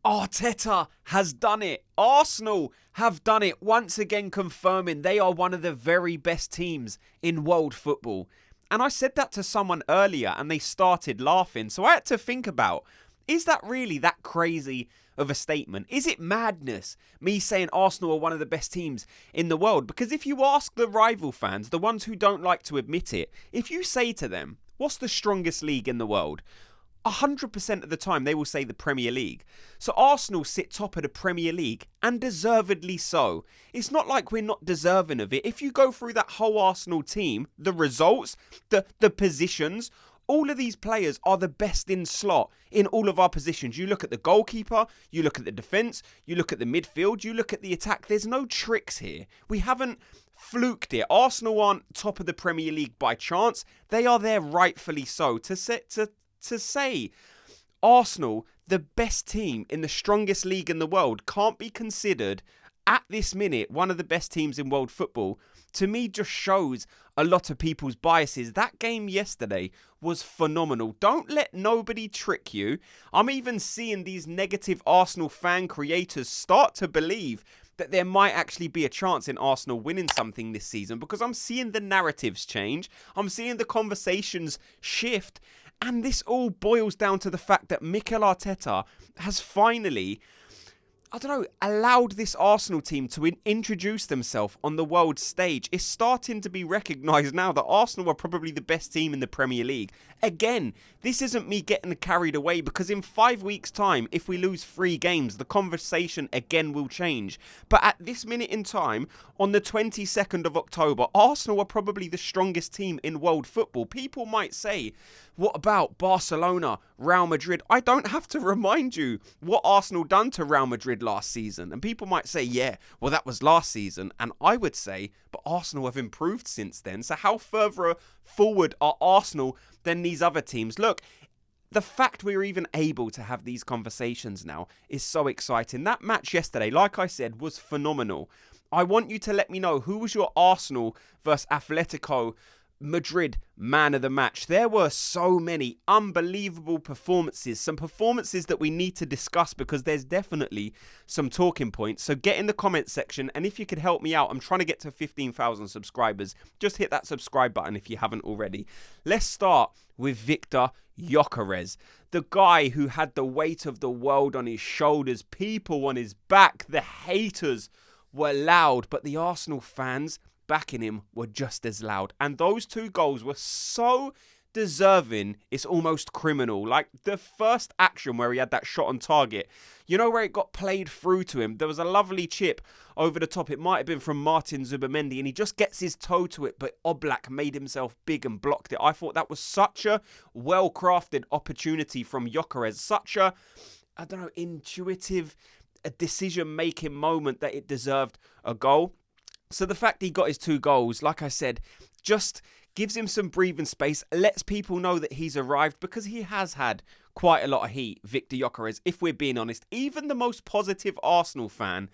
Arteta has done it. Arsenal have done it, once again confirming they are one of the very best teams in world football. And I said that to someone earlier and they started laughing. So I had to think about, is that really that crazy of a statement? Is it madness, me saying Arsenal are one of the best teams in the world? Because if you ask the rival fans, the ones who don't like to admit it, if you say to them, what's the strongest league in the world? 100% of the time they will say the Premier League. So Arsenal sit top of the Premier League, and deservedly so. It's not like we're not deserving of it. If you go through that whole Arsenal team, the results, the positions, all of these players are the best in slot in all of our positions. You look at the goalkeeper, you look at the defence, you look at the midfield, you look at the attack. There's no tricks here. We haven't fluked it. Arsenal aren't top of the Premier League by chance. They are there rightfully so. To say Arsenal, the best team in the strongest league in the world, can't be considered at this minute one of the best teams in world football, to me just shows a lot of people's biases. That game yesterday was phenomenal. Don't let nobody trick you. I'm even seeing these negative Arsenal fan creators start to believe that there might actually be a chance in Arsenal winning something this season, because I'm seeing the narratives change. I'm seeing the conversations shift. And this all boils down to the fact that Mikel Arteta has finally, allowed this Arsenal team to introduce themselves on the world stage. It's starting to be recognised now that Arsenal are probably the best team in the Premier League. Again, this isn't me getting carried away, because in 5 weeks' time, if we lose 3 games, the conversation again will change. But at this minute in time, on the 22nd of October, Arsenal are probably the strongest team in world football. People might say, what about Barcelona, Real Madrid? I don't have to remind you what Arsenal done to Real Madrid last season. And people might say, yeah, well, that was last season. And I would say, but Arsenal have improved since then. So how further forward are Arsenal than these other teams? Look, the fact we're even able to have these conversations now is so exciting. That match yesterday, like I said, was phenomenal. I want you to let me know, who was your Arsenal versus Atletico Madrid man of the match? There were so many unbelievable performances, some performances that we need to discuss, because there's definitely some talking points. So get in the comments section, and if you could help me out, I'm trying to get to 15,000 subscribers. Just hit that subscribe button if you haven't already. Let's start with Viktor Gyökeres, the guy who had the weight of the world on his shoulders, people on his back. The haters were loud, but the Arsenal fans backing him were just as loud. And those 2 goals were so deserving, it's almost criminal. Like the first action where he had that shot on target, you know, where it got played through to him. There was a lovely chip over the top. It might have been from Martin Zubimendi, and he just gets his toe to it, but Oblak made himself big and blocked it. I thought that was such a well-crafted opportunity from Gyokeres. Such a, intuitive decision-making moment that it deserved a goal. So the fact he got his 2 goals, like I said, just gives him some breathing space, lets people know that he's arrived, because he has had quite a lot of heat, Viktor Gyökeres, if we're being honest. Even the most positive Arsenal fan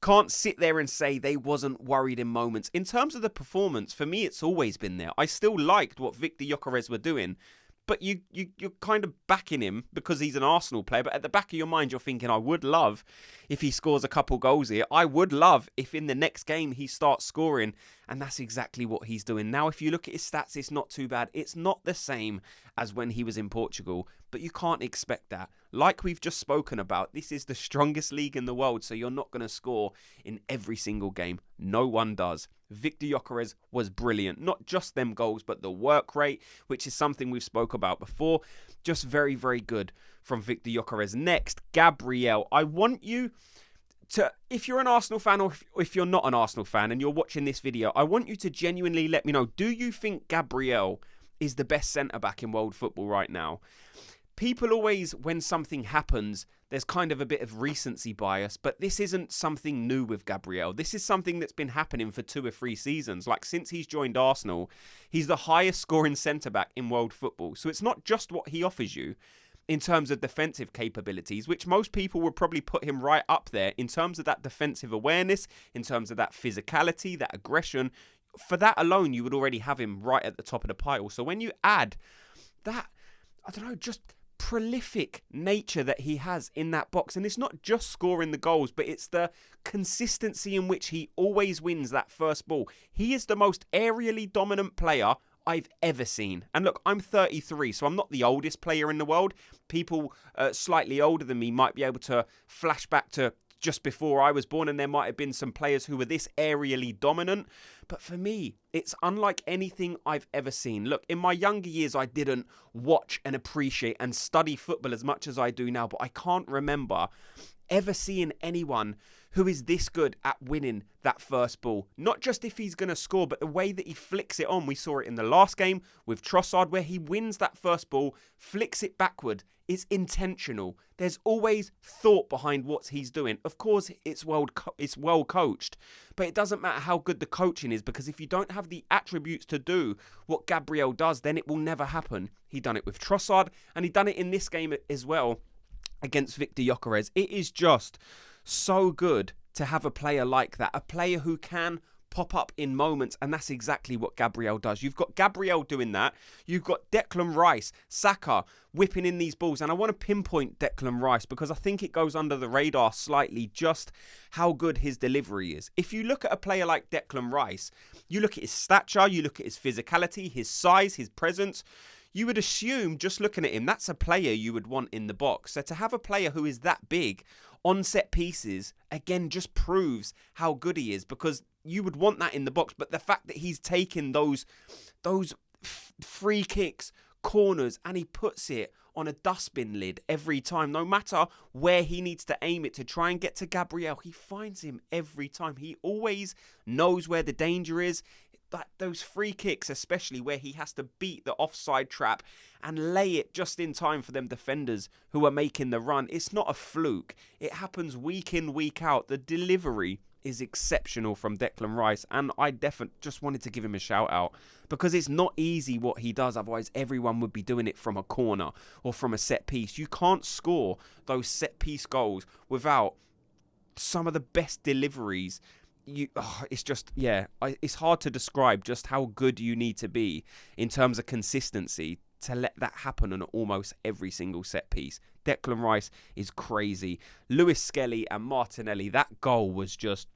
can't sit there and say they wasn't worried in moments. In terms of the performance, for me, it's always been there. I still liked what Viktor Gyökeres were doing. But you're kind of backing him because he's an Arsenal player. But at the back of your mind, you're thinking, I would love if he scores a couple goals here. I would love if in the next game he starts scoring. And that's exactly what he's doing. Now, if you look at his stats, it's not too bad. It's not the same as when he was in Portugal. But you can't expect that. Like we've just spoken about, this is the strongest league in the world. So you're not going to score in every single game. No one does. Viktor Gyökeres was brilliant. Not just them goals, but the work rate, which is something we've spoke about before. Just very, very good from Viktor Gyökeres. Next, Gabriel. I want you to, if you're an Arsenal fan or if you're not an Arsenal fan and you're watching this video, I want you to genuinely let me know, do you think Gabriel is the best centre-back in world football right now? People always, when something happens, there's kind of a bit of recency bias, but this isn't something new with Gabriel. This is something that's been happening for 2 or 3 seasons. Like, since he's joined Arsenal, he's the highest scoring centre-back in world football. So it's not just what he offers you in terms of defensive capabilities, which most people would probably put him right up there in terms of that defensive awareness, in terms of that physicality, that aggression. For that alone, you would already have him right at the top of the pile. So when you add that, just prolific nature that he has in that box. And it's not just scoring the goals, but it's the consistency in which he always wins that first ball. He is the most aerially dominant player I've ever seen. And look, I'm 33, so I'm not the oldest player in the world. People slightly older than me might be able to flash back to just before I was born, and there might have been some players who were this aerially dominant. But for me, it's unlike anything I've ever seen. Look, in my younger years, I didn't watch and appreciate and study football as much as I do now, but I can't remember ever seeing anyone who is this good at winning that first ball. Not just if he's going to score, but the way that he flicks it on. We saw it in the last game with Trossard, where he wins that first ball, flicks it backward. It's intentional. There's always thought behind what he's doing. Of course, it's well coached, but it doesn't matter how good the coaching is, because if you don't have the attributes to do what Gabriel does, then it will never happen. He done it with Trossard, and he done it in this game as well against Viktor Gyökeres. It is just so good to have a player like that, a player who can pop up in moments, and that's exactly what Gabriel does. You've got Gabriel doing that. You've got Declan Rice, Saka whipping in these balls, and I want to pinpoint Declan Rice because I think it goes under the radar slightly just how good his delivery is. If you look at a player like Declan Rice, you look at his stature, you look at his physicality, his size, his presence, you would assume, just looking at him, that's a player you would want in the box. So to have a player who is that big on set pieces, again, just proves how good he is, because you would want that in the box. But the fact that he's taken those free kicks, corners, and he puts it on a dustbin lid every time, no matter where he needs to aim it to try and get to Gabriel, he finds him every time. He always knows where the danger is. Those free kicks, especially where he has to beat the offside trap and lay it just in time for them defenders who are making the run. It's not a fluke. It happens week in, week out. The delivery is exceptional from Declan Rice, and I definitely just wanted to give him a shout out because it's not easy what he does. Otherwise, everyone would be doing it from a corner or from a set piece. You can't score those set piece goals without some of the best deliveries. It's hard to describe just how good you need to be in terms of consistency to let that happen on almost every single set piece. Declan Rice is crazy. Lewis-Skelly and Martinelli, that goal was just,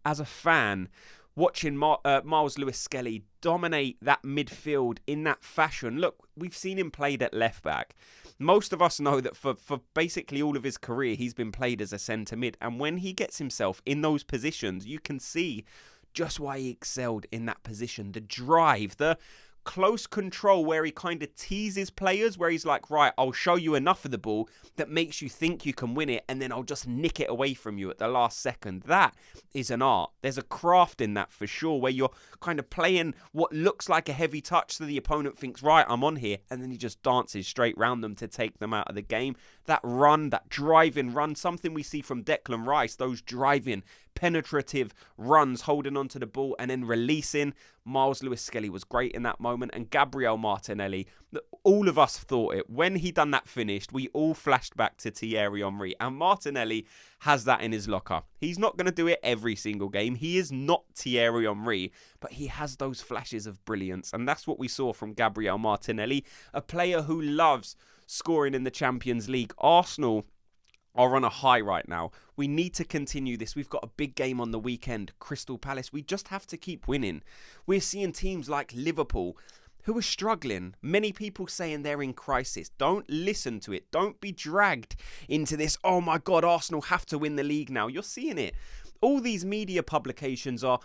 as a fan, watching Miles Lewis-Skelly dominate that midfield in that fashion. Look, we've seen him played at left back. Most of us know that for basically all of his career, he's been played as a centre mid. And when he gets himself in those positions, you can see just why he excelled in that position. The drive, the close control where he kind of teases players, where he's like, right, I'll show you enough of the ball that makes you think you can win it, and then I'll just nick it away from you at the last second. That is an art. There's a craft in that for sure, where you're kind of playing what looks like a heavy touch so the opponent thinks, right, I'm on here, and then he just dances straight round them to take them out of the game. That run, that driving run, something we see from Declan Rice, those driving, penetrative runs, holding onto the ball and then releasing. Miles Lewis-Skelly was great in that moment, and Gabriel Martinelli, all of us thought it. When he done that finished, we all flashed back to Thierry Henry, and Martinelli has that in his locker. He's not going to do it every single game. He is not Thierry Henry, but he has those flashes of brilliance, and that's what we saw from Gabriel Martinelli, a player who loves scoring in the Champions League. Arsenal are on a high right now. We need to continue this. We've got a big game on the weekend, Crystal Palace. We just have to keep winning. We're seeing teams like Liverpool who are struggling. Many people saying they're in crisis. Don't listen to it. Don't be dragged into this, oh my God, Arsenal have to win the league now. You're seeing it. All these media publications are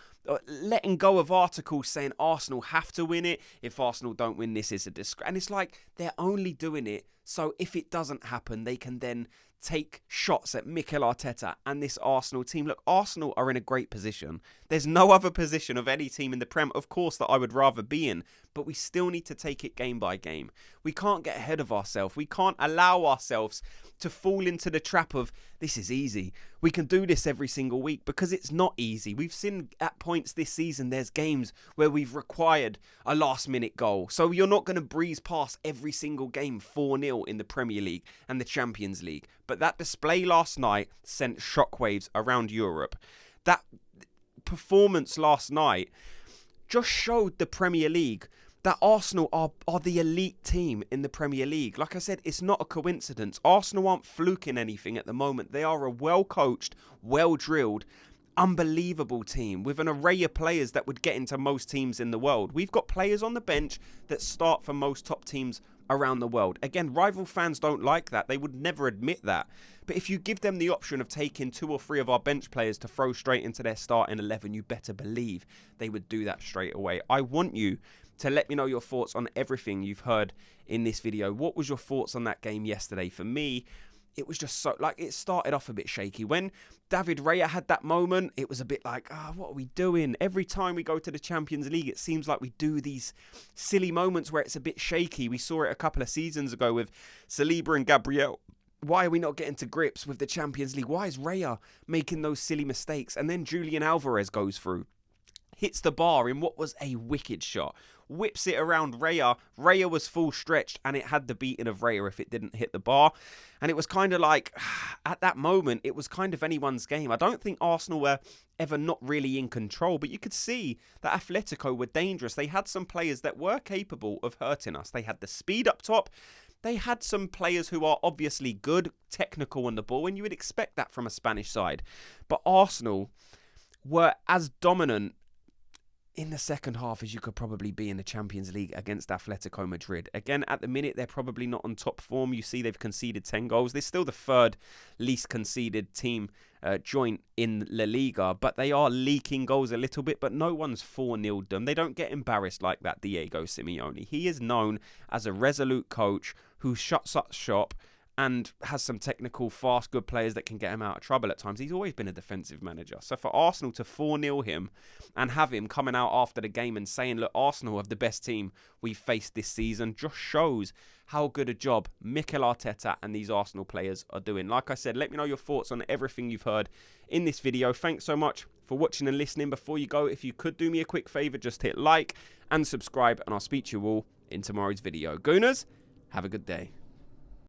letting go of articles saying Arsenal have to win it. If Arsenal don't win, this is a disgrace. And it's like they're only doing it so if it doesn't happen, they can then take shots at Mikel Arteta and this Arsenal team. Look, Arsenal are in a great position. There's no other position of any team in the Prem, of course, that I would rather be in, but we still need to take it game by game. We can't get ahead of ourselves. We can't allow ourselves to fall into the trap of, this is easy. We can do this every single week, because it's not easy. We've seen at points this season, there's games where we've required a last-minute goal. So you're not going to breeze past every single game 4-0 in the Premier League and the Champions League. But that display last night sent shockwaves around Europe. That performance last night just showed the Premier League that Arsenal are the elite team in the Premier League. Like I said, it's not a coincidence. Arsenal aren't fluking anything at the moment. They are a well-coached, well-drilled, unbelievable team with an array of players that would get into most teams in the world. We've got players on the bench that start for most top teams around the world. Again, rival fans don't like that. They would never admit that. But if you give them the option of taking 2 or 3 of our bench players to throw straight into their starting 11, you better believe they would do that straight away. I want you to let me know your thoughts on everything you've heard in this video. What was your thoughts on that game yesterday? For me, it was just so, like, it started off a bit shaky. When David Raya had that moment, it was a bit like, what are we doing? Every time we go to the Champions League, it seems like we do these silly moments where it's a bit shaky. We saw it a couple of seasons ago with Saliba and Gabriel. Why are we not getting to grips with the Champions League? Why is Raya making those silly mistakes? And then Julian Alvarez goes through, hits the bar in what was a wicked shot, whips it around Raya. Raya was full stretched and it had the beating of Raya if it didn't hit the bar. And it was kind of like, at that moment, it was kind of anyone's game. I don't think Arsenal were ever not really in control, but you could see that Atletico were dangerous. They had some players that were capable of hurting us. They had the speed up top. They had some players who are obviously good, technical on the ball, and you would expect that from a Spanish side. But Arsenal were as dominant in the second half as you could probably be in the Champions League against Atlético Madrid. Again, at the minute, they're probably not on top form. You see they've conceded 10 goals. They're still the 3rd least conceded team joint in La Liga, but they are leaking goals a little bit, but no one's 4-0'd them. They don't get embarrassed like that, Diego Simeone. He is known as a resolute coach who shuts up shop and has some technical, fast, good players that can get him out of trouble at times. He's always been a defensive manager. So for Arsenal to 4-0 him and have him coming out after the game and saying, look, Arsenal have the best team we've faced this season, just shows how good a job Mikel Arteta and these Arsenal players are doing. Like I said, let me know your thoughts on everything you've heard in this video. Thanks so much for watching and listening. Before you go, if you could do me a quick favour, just hit like and subscribe, and I'll speak to you all in tomorrow's video. Gooners, have a good day.